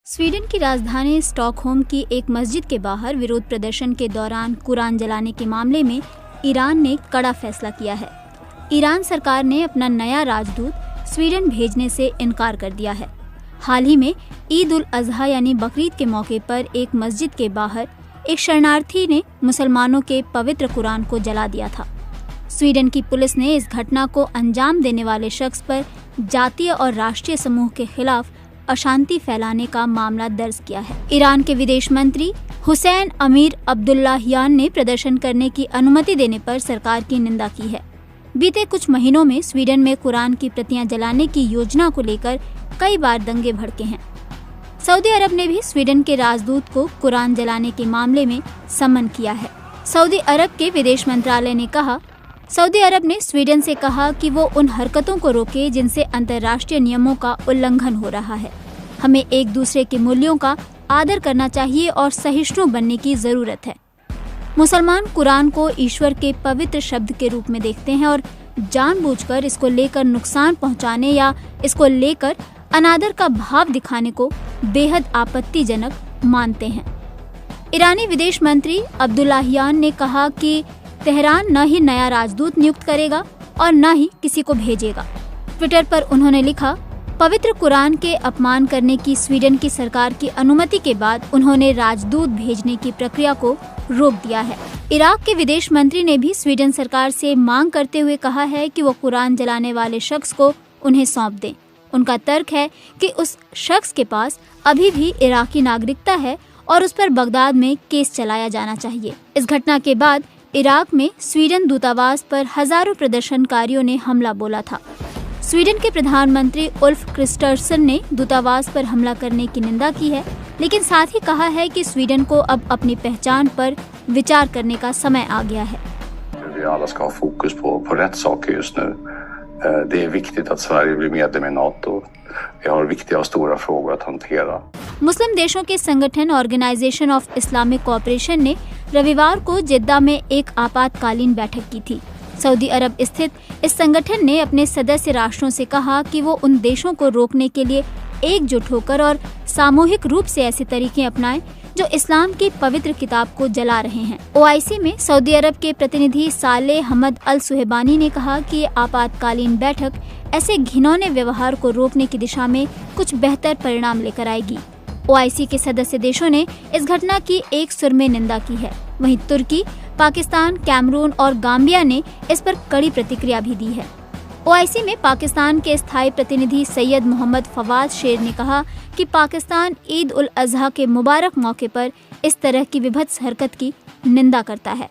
Sweden की राजधानी Stockholm की एक मस्जिद के बाहर विरोध प्रदर्शन के दौरान कुरान जलाने के मामले में ईरान ने कड़ा फैसला किया है। ईरान सरकार ने अपना नया राजदूत स्वीडन भेजने से इनकार कर दिया है। हाल ही में ईद उल अजहा यानी बकरीद के मौके पर एक मस्जिद के बाहर एक शरणार्थी ने मुसलमानों के पवित्र कुरान को जला दिया था। स्वीडन की पुलिस ने इस घटना को अंजाम देने वाले शख्स पर जातीय और राष्ट्रीय समूह के खिलाफ अशांति फैलाने का मामला दर्ज किया है। ईरान के विदेश मंत्री हुसैन अमीर अब्दुल्लाहियान ने प्रदर्शन करने की अनुमति देने पर सरकार की निंदा की है। बीते कुछ महीनों में स्वीडन में कुरान की प्रतियां जलाने की योजना को लेकर कई बार दंगे भड़के हैं। सऊदी अरब ने भी स्वीडन के राजदूत को कुरान जलाने के मामले में समन किया है। सऊदी अरब के विदेश मंत्रालय ने कहा, सऊदी अरब ने स्वीडन से कहा कि वो उन हरकतों को रोके जिनसे अंतर्राष्ट्रीय नियमों का उल्लंघन हो रहा है। हमें एक दूसरे के मूल्यों का आदर करना चाहिए और सहिष्णु बनने की जरूरत है। मुसलमान कुरान को ईश्वर के पवित्र शब्द के रूप में देखते हैं और जानबूझकर इसको लेकर नुकसान पहुंचाने या इसको लेकर अनादर का भाव दिखाने को बेहद आपत्तिजनक मानते हैं। ईरानी विदेश मंत्री अब्दुल्लाहियान ने कहा कि तेहरान न ही नया राजदूत नियुक्त करेगा और न ही किसी को भेजेगा। ट्विटर पर उन्होंने लिखा, पवित्र कुरान के अपमान करने की स्वीडन की सरकार की अनुमति के बाद उन्होंने राजदूत भेजने की प्रक्रिया को रोक दिया है। इराक के विदेश मंत्री ने भी स्वीडन सरकार से मांग करते हुए कहा है कि वो कुरान जलाने वाले शख्स को उन्हें सौंप दें। उनका तर्क है कि उस शख्स के पास अभी भी इराकी नागरिकता है और उस पर बगदाद में केस चलाया जाना चाहिए। इस घटना के बाद इराक में स्वीडन दूतावास पर हजारों प्रदर्शनकारियों ने हमला बोला था। स्वीडन के प्रधानमंत्री उल्फ क्रिस्टर्सन ने दूतावास पर हमला करने की निंदा की है, लेकिन साथ ही कहा है कि स्वीडन को अब अपनी पहचान पर विचार करने का समय आ गया है। Alla ska ha fokus på rätt saker just nu. Det är viktigt att Sverige blir medlem i NATO. Vi har viktiga och stora frågor att hantera. मुस्लिम देशों के संगठन ऑर्गेनाइजेशन ऑफ इस्लामिक कोऑपरेशन ने रविवार को जिद्दा में एक आपातकालीन बैठक की थी। सऊदी अरब स्थित इस संगठन ने अपने सदस्य राष्ट्रों से कहा कि वो उन देशों को रोकने के लिए एकजुट होकर और सामूहिक रूप से ऐसे तरीके अपनाएं जो इस्लाम की पवित्र किताब को जला रहे हैं। ओआईसी में सऊदी अरब के प्रतिनिधि सालेह हमद अल सुहेबानी ने कहा कि ये आपातकालीन बैठक ऐसे घिनौने व्यवहार को रोकने की दिशा में कुछ बेहतर परिणाम लेकर आएगी। ओआईसी के सदस्य देशों ने इस घटना की एक सुर में निंदा की है। वहीं तुर्की, पाकिस्तान, कैमरून और गाम्बिया ने इस पर कड़ी प्रतिक्रिया भी दी है। ओआईसी में पाकिस्तान के स्थायी प्रतिनिधि सैयद मोहम्मद फवाद शेर ने कहा कि पाकिस्तान ईद उल अजहा के मुबारक मौके पर इस तरह की विभत्स हरकत की निंदा करता है।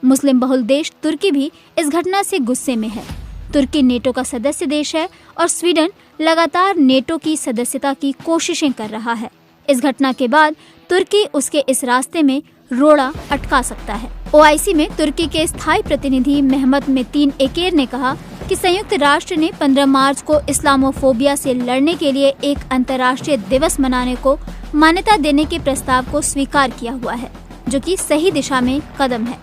मुस्लिम बहुल देश तुर्की भी इस घटना से गुस्से में है। तुर्की नेटो का सदस्य देश है और स्वीडन लगातार नेटो की सदस्यता की कोशिशें कर रहा है। इस घटना के बाद तुर्की उसके इस रास्ते में रोड़ा अटका सकता है। ओआईसी में तुर्की के स्थायी प्रतिनिधि मेहमत मेतीन एकेर ने कहा कि संयुक्त राष्ट्र ने 15 मार्च को इस्लामोफोबिया से लड़ने के लिए एक अंतर्राष्ट्रीय दिवस मनाने को मान्यता देने के प्रस्ताव को स्वीकार किया हुआ है, जो कि सही दिशा में कदम है।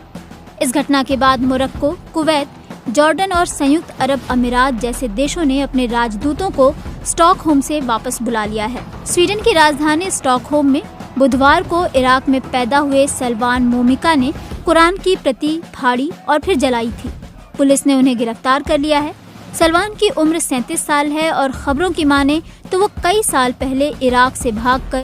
इस घटना के बाद मोरक्को, कुवैत, जॉर्डन और संयुक्त अरब अमीरात जैसे देशों ने अपने राजदूतों को स्टॉकहोम से वापस बुला लिया है। स्वीडन की राजधानी स्टॉकहोम में बुधवार को इराक में पैदा हुए सलमान मोमिका ने कुरान की प्रति फाड़ी और फिर जलाई थी। पुलिस ने उन्हें गिरफ्तार कर लिया है। सलमान की उम्र 37 साल है और खबरों की माने तो वो कई साल पहले इराक से भागकर